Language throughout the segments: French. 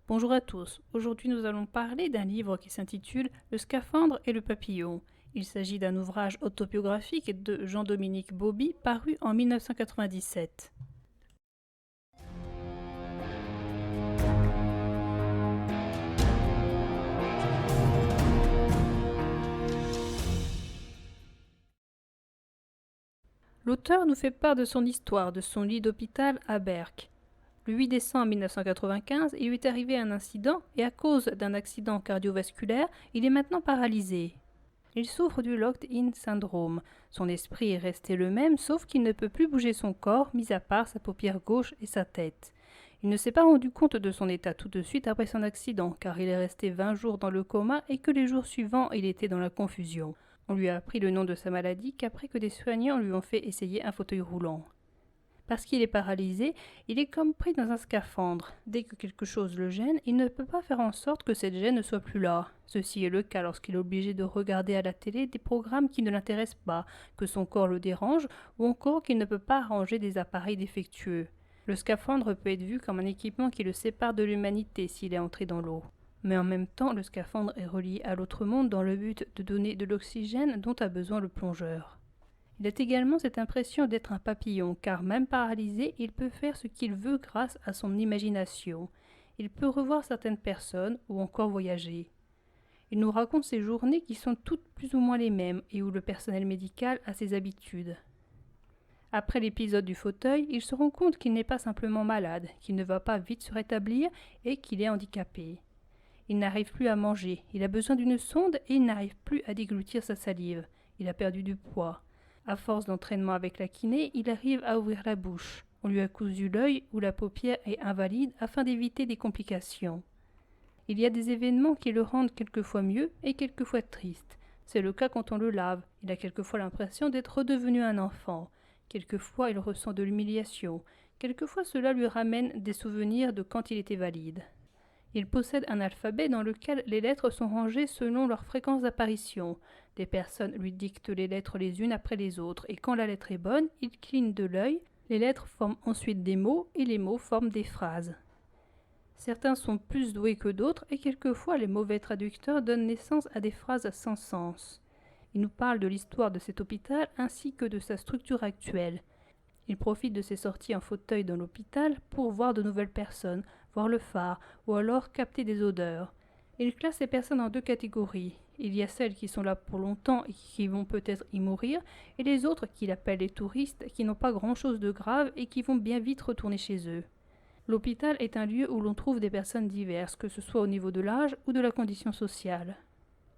Bonjour à tous. Aujourd'hui, nous allons parler d'un livre qui s'intitule Le scaphandre et le papillon. Il s'agit d'un ouvrage autobiographique de Jean-Dominique Bauby paru en 1997. L'auteur nous fait part de son histoire, de son lit d'hôpital à Berck. Le 8 décembre 1995, il lui est arrivé un incident et à cause d'un accident cardiovasculaire, il est maintenant paralysé. Il souffre du locked-in syndrome. Son esprit est resté le même, sauf qu'il ne peut plus bouger son corps, mis à part sa paupière gauche et sa tête. Il ne s'est pas rendu compte de son état tout de suite après son accident, car il est resté 20 jours dans le coma et que les jours suivants, il était dans la confusion. On lui a appris le nom de sa maladie qu'après que des soignants lui ont fait essayer un fauteuil roulant. Parce qu'il est paralysé, il est comme pris dans un scaphandre. Dès que quelque chose le gêne, il ne peut pas faire en sorte que cette gêne ne soit plus là. Ceci est le cas lorsqu'il est obligé de regarder à la télé des programmes qui ne l'intéressent pas, que son corps le dérange, ou encore qu'il ne peut pas ranger des appareils défectueux. Le scaphandre peut être vu comme un équipement qui le sépare de l'humanité s'il est entré dans l'eau. Mais en même temps, le scaphandre est relié à l'autre monde dans le but de donner de l'oxygène dont a besoin le plongeur. Il a également cette impression d'être un papillon, car même paralysé, il peut faire ce qu'il veut grâce à son imagination. Il peut revoir certaines personnes ou encore voyager. Il nous raconte ses journées qui sont toutes plus ou moins les mêmes et où le personnel médical a ses habitudes. Après l'épisode du fauteuil, il se rend compte qu'il n'est pas simplement malade, qu'il ne va pas vite se rétablir et qu'il est handicapé. Il n'arrive plus à manger, il a besoin d'une sonde et il n'arrive plus à déglutir sa salive. Il a perdu du poids. À force d'entraînement avec la kiné, il arrive à ouvrir la bouche. On lui a cousu l'œil où la paupière est invalide afin d'éviter des complications. Il y a des événements qui le rendent quelquefois mieux et quelquefois triste. C'est le cas quand on le lave. Il a quelquefois l'impression d'être redevenu un enfant. Quelquefois il ressent de l'humiliation. Quelquefois cela lui ramène des souvenirs de quand il était valide. Il possède un alphabet dans lequel les lettres sont rangées selon leur fréquence d'apparition. Des personnes lui dictent les lettres les unes après les autres, et quand la lettre est bonne, il cligne de l'œil, les lettres forment ensuite des mots, et les mots forment des phrases. Certains sont plus doués que d'autres, et quelquefois les mauvais traducteurs donnent naissance à des phrases sans sens. Il nous parle de l'histoire de cet hôpital ainsi que de sa structure actuelle. Il profite de ses sorties en fauteuil dans l'hôpital pour voir de nouvelles personnes, voir le phare ou alors capter des odeurs. Il classe les personnes en deux catégories. Il y a celles qui sont là pour longtemps et qui vont peut-être y mourir, et les autres qu'il appelle les touristes qui n'ont pas grand-chose de grave et qui vont bien vite retourner chez eux. L'hôpital est un lieu où l'on trouve des personnes diverses, que ce soit au niveau de l'âge ou de la condition sociale.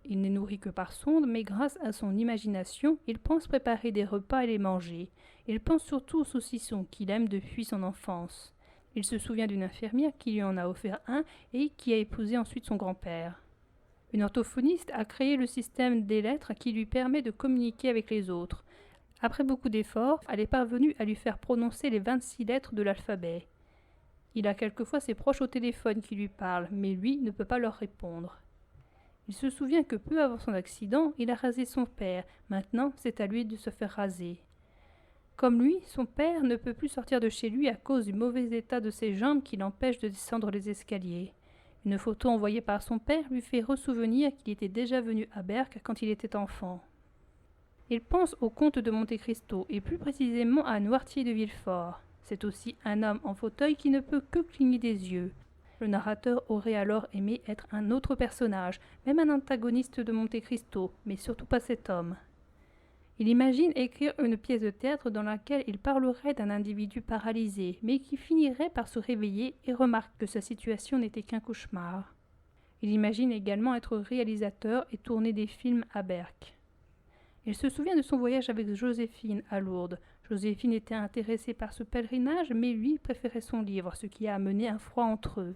Il n'est nourri que par sonde, mais grâce à son imagination, il pense préparer des repas et les manger. Il pense surtout aux saucissons qu'il aime depuis son enfance. Il se souvient d'une infirmière qui lui en a offert un et qui a épousé ensuite son grand-père. Une orthophoniste a créé le système des lettres qui lui permet de communiquer avec les autres. Après beaucoup d'efforts, elle est parvenue à lui faire prononcer les 26 lettres de l'alphabet. Il a quelquefois ses proches au téléphone qui lui parlent, mais lui ne peut pas leur répondre. Il se souvient que peu avant son accident, il a rasé son père. Maintenant, c'est à lui de se faire raser. Comme lui, son père ne peut plus sortir de chez lui à cause du mauvais état de ses jambes qui l'empêche de descendre les escaliers. Une photo envoyée par son père lui fait ressouvenir qu'il était déjà venu à Berck quand il était enfant. Il pense au comte de Monte Cristo et plus précisément à Noirtier de Villefort. C'est aussi un homme en fauteuil qui ne peut que cligner des yeux. Le narrateur aurait alors aimé être un autre personnage, même un antagoniste de Monte Cristo, mais surtout pas cet homme. Il imagine écrire une pièce de théâtre dans laquelle il parlerait d'un individu paralysé, mais qui finirait par se réveiller et remarque que sa situation n'était qu'un cauchemar. Il imagine également être réalisateur et tourner des films à Berck. Il se souvient de son voyage avec Joséphine à Lourdes. Joséphine était intéressée par ce pèlerinage, mais lui préférait son livre, ce qui a amené un froid entre eux.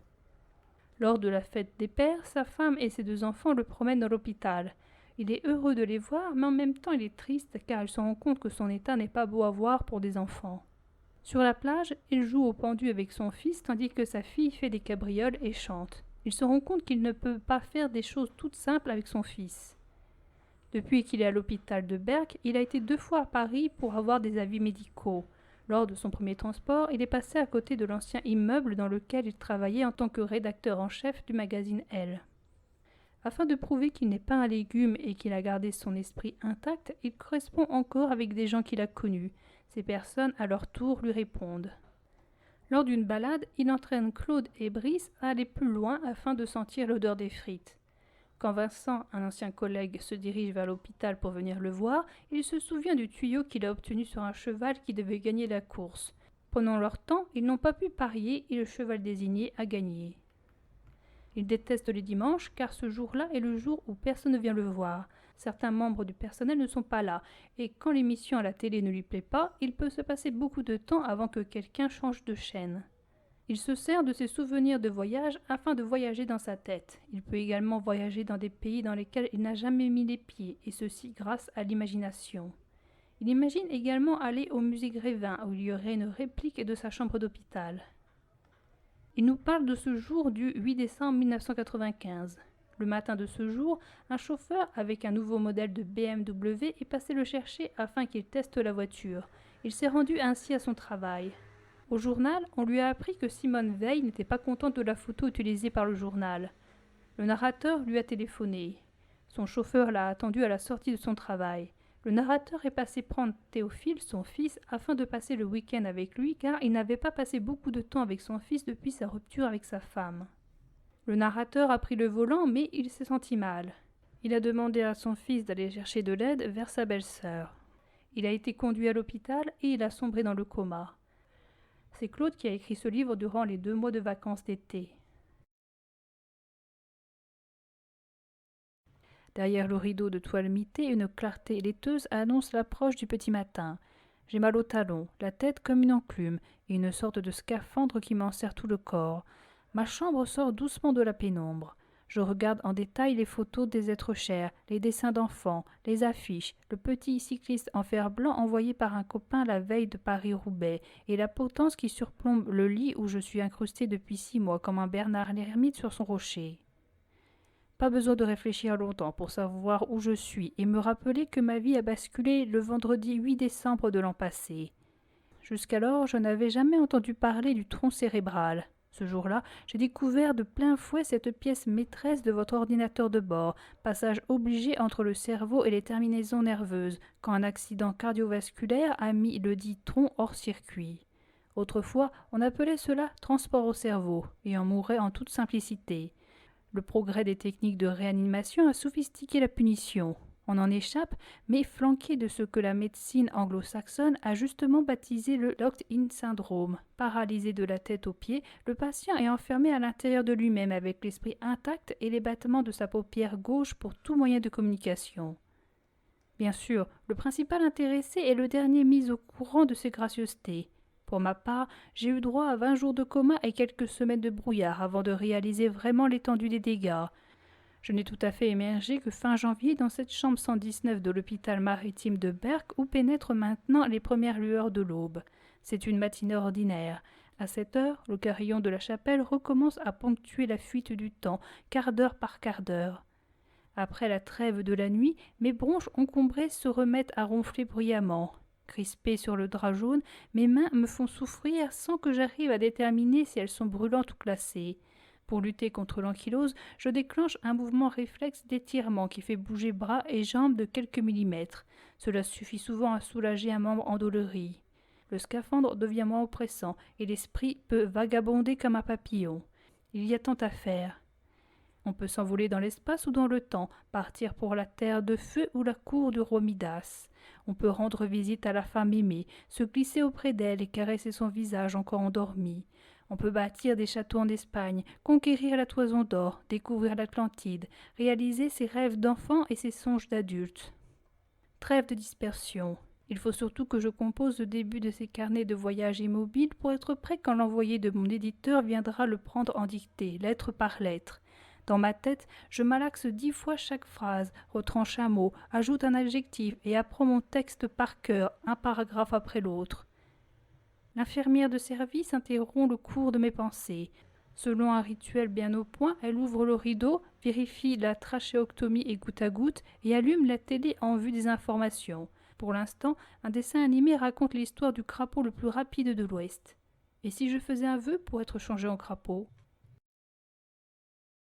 Lors de la fête des pères, sa femme et ses deux enfants le promènent dans l'hôpital. Il est heureux de les voir, mais en même temps il est triste car il se rend compte que son état n'est pas beau à voir pour des enfants. Sur la plage, il joue au pendu avec son fils tandis que sa fille fait des cabrioles et chante. Il se rend compte qu'il ne peut pas faire des choses toutes simples avec son fils. Depuis qu'il est à l'hôpital de Berck, il a été 2 fois à Paris pour avoir des avis médicaux. Lors de son premier transport, il est passé à côté de l'ancien immeuble dans lequel il travaillait en tant que rédacteur en chef du magazine Elle. Afin de prouver qu'il n'est pas un légume et qu'il a gardé son esprit intact, il correspond encore avec des gens qu'il a connus. Ces personnes, à leur tour, lui répondent. Lors d'une balade, il entraîne Claude et Brice à aller plus loin afin de sentir l'odeur des frites. Quand Vincent, un ancien collègue, se dirige vers l'hôpital pour venir le voir, il se souvient du tuyau qu'il a obtenu sur un cheval qui devait gagner la course. Pendant leur temps, ils n'ont pas pu parier et le cheval désigné a gagné. Il déteste les dimanches car ce jour-là est le jour où personne ne vient le voir. Certains membres du personnel ne sont pas là et quand l'émission à la télé ne lui plaît pas, il peut se passer beaucoup de temps avant que quelqu'un change de chaîne. Il se sert de ses souvenirs de voyage afin de voyager dans sa tête. Il peut également voyager dans des pays dans lesquels il n'a jamais mis les pieds, et ceci grâce à l'imagination. Il imagine également aller au musée Grévin où il y aurait une réplique de sa chambre d'hôpital. Il nous parle de ce jour du 8 décembre 1995. Le matin de ce jour, un chauffeur avec un nouveau modèle de BMW est passé le chercher afin qu'il teste la voiture. Il s'est rendu ainsi à son travail. Au journal, on lui a appris que Simone Veil n'était pas contente de la photo utilisée par le journal. Le narrateur lui a téléphoné. Son chauffeur l'a attendu à la sortie de son travail. Le narrateur est passé prendre Théophile, son fils, afin de passer le week-end avec lui car il n'avait pas passé beaucoup de temps avec son fils depuis sa rupture avec sa femme. Le narrateur a pris le volant mais il s'est senti mal. Il a demandé à son fils d'aller chercher de l'aide vers sa belle-sœur. Il a été conduit à l'hôpital et il a sombré dans le coma. C'est Claude qui a écrit ce livre durant les 2 mois de vacances d'été. Derrière le rideau de toile mitée, une clarté laiteuse annonce l'approche du petit matin. J'ai mal au talon, la tête comme une enclume, et une sorte de scaphandre qui m'enserre tout le corps. Ma chambre sort doucement de la pénombre. Je regarde en détail les photos des êtres chers, les dessins d'enfants, les affiches, le petit cycliste en fer blanc envoyé par un copain la veille de Paris-Roubaix, et la potence qui surplombe le lit où je suis incrusté depuis 6 mois comme un Bernard l'ermite sur son rocher. Pas besoin de réfléchir longtemps pour savoir où je suis et me rappeler que ma vie a basculé le vendredi 8 décembre de l'an passé. Jusqu'alors, je n'avais jamais entendu parler du tronc cérébral. Ce jour-là, j'ai découvert de plein fouet cette pièce maîtresse de votre ordinateur de bord, passage obligé entre le cerveau et les terminaisons nerveuses, quand un accident cardiovasculaire a mis le dit tronc hors circuit. Autrefois, on appelait cela transport au cerveau, et on mourait en toute simplicité. Le progrès des techniques de réanimation a sophistiqué la punition. On en échappe, mais flanqué de ce que la médecine anglo-saxonne a justement baptisé le locked-in syndrome. Paralysé de la tête aux pieds, le patient est enfermé à l'intérieur de lui-même avec l'esprit intact et les battements de sa paupière gauche pour tout moyen de communication. Bien sûr, le principal intéressé est le dernier mis au courant de ces gracieusetés. Pour ma part, j'ai eu droit à 20 jours de coma et quelques semaines de brouillard avant de réaliser vraiment l'étendue des dégâts. Je n'ai tout à fait émergé que fin janvier dans cette chambre 119 de l'hôpital maritime de Berck où pénètrent maintenant les premières lueurs de l'aube. C'est une matinée ordinaire. À 7 heures, le carillon de la chapelle recommence à ponctuer la fuite du temps, quart d'heure par quart d'heure. Après la trêve de la nuit, mes bronches encombrées se remettent à ronfler bruyamment. Crispées sur le drap jaune, mes mains me font souffrir sans que j'arrive à déterminer si elles sont brûlantes ou glacées. Pour lutter contre l'ankylose, je déclenche un mouvement réflexe d'étirement qui fait bouger bras et jambes de quelques millimètres. Cela suffit souvent à soulager un membre endolori. Le scaphandre devient moins oppressant et l'esprit peut vagabonder comme un papillon. Il y a tant à faire. On peut s'envoler dans l'espace ou dans le temps, partir pour la terre de feu ou la cour du roi Midas. On peut rendre visite à la femme aimée, se glisser auprès d'elle et caresser son visage encore endormi. On peut bâtir des châteaux en Espagne, conquérir la toison d'or, découvrir l'Atlantide, réaliser ses rêves d'enfant et ses songes d'adulte. Trêve de dispersion. Il faut surtout que je compose le début de ces carnets de voyage immobiles pour être prêt quand l'envoyé de mon éditeur viendra le prendre en dictée, lettre par lettre. Dans ma tête, je malaxe 10 fois chaque phrase, retranche un mot, ajoute un adjectif et apprends mon texte par cœur, un paragraphe après l'autre. L'infirmière de service interrompt le cours de mes pensées. Selon un rituel bien au point, elle ouvre le rideau, vérifie la trachéoctomie et goutte à goutte et allume la télé en vue des informations. Pour l'instant, un dessin animé raconte l'histoire du crapaud le plus rapide de l'Ouest. Et si je faisais un vœu pour être changé en crapaud ?